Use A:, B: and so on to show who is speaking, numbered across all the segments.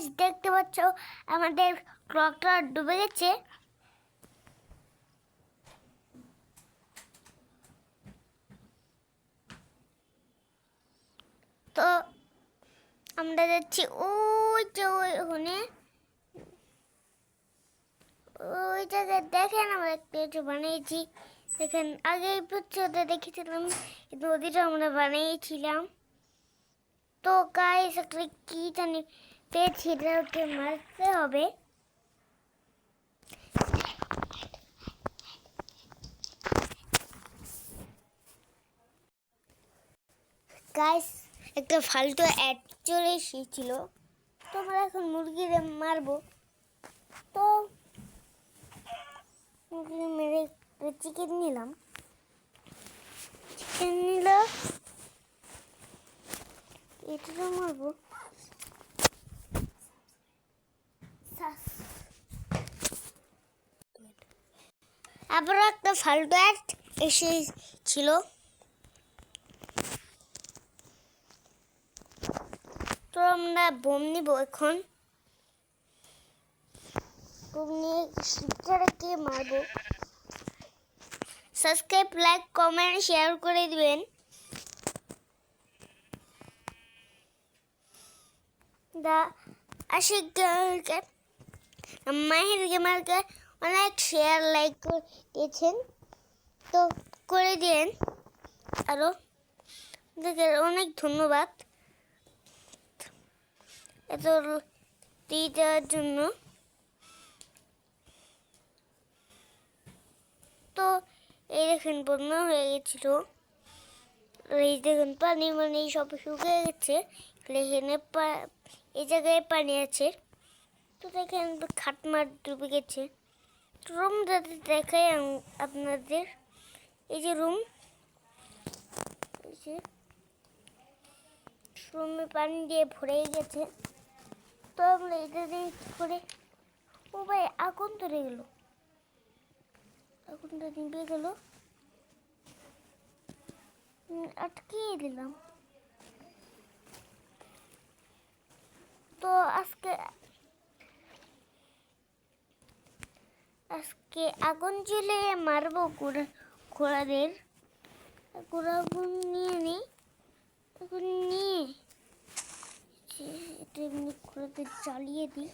A: Guys দেখতে পাচ্ছ আমাদের ক্লকটা ডুবে গেছে। তো আমরা যাচ্ছি ওই যে ওখানে, ওই জায়গায় দেখেন আমরা একটু বানিয়েছি। দেখেন আগে ভিডিওতে দেখেছিলাম নদীটা আমরা বানিয়েছিলাম। তো গাইস একটা কি জানি পেয়েছি, এটাকে মারতে হবে। গাইস একটা ফালতু অ্যাড চলে এসেছিল, তো আমরা এখন মুরগিরে মারবো। তো মুরগি মেরে চিকেন নিলাম, এটা মারবো। আবার একটা ফালতু অ্যাড এসেছিল, তো আমরা বোম নিব এখন। বোম নিয়ে শিপটাকে মারবো। সাবস্ক্রাইব, লাইক, কমেন্ট, শেয়ার করে দিবেন। দা আশিক মাহির গেমারকে অনেক শেয়ার লাইক দিয়েছেন, তো করে দিন আরো। দেখে অনেক ধন্যবাদ এত দিয়ে দেওয়ার জন্য। তো এই দেখেন বন্যা হয়ে গেছিল, এই দেখেন পানি মানে সব শুকিয়ে গেছে। এখানে এই জায়গায় পানি আছে। তো দেখেন খাটমাট ডুবে গেছে। রুম যাতে দেখাই আপনাদের, এই যে রুম, এই যে রুমে পানি দিয়ে ভরে গেছে। তো আমরা এটা দিয়ে করে, ও ভাই আগুন ধরে গেল, আগুনটা নিভে গেল, আটকিয়ে দিলাম। তো আজকে আগুন জ্বলে মারবো ঘোড়াদের। ঘোড়াগুন নিয়ে নিই, আগুন নিয়ে এটা এমনি ঘোড়াদের জ্বালিয়ে দিই।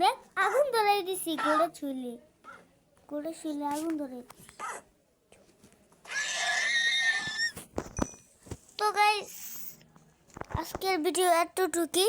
A: দেখ আগুন ধরাই দিছি, ঘোড়া ছুলে আগুন ধরে দিছি। তো গাইস আজকের ভিডিও এতটুকুই।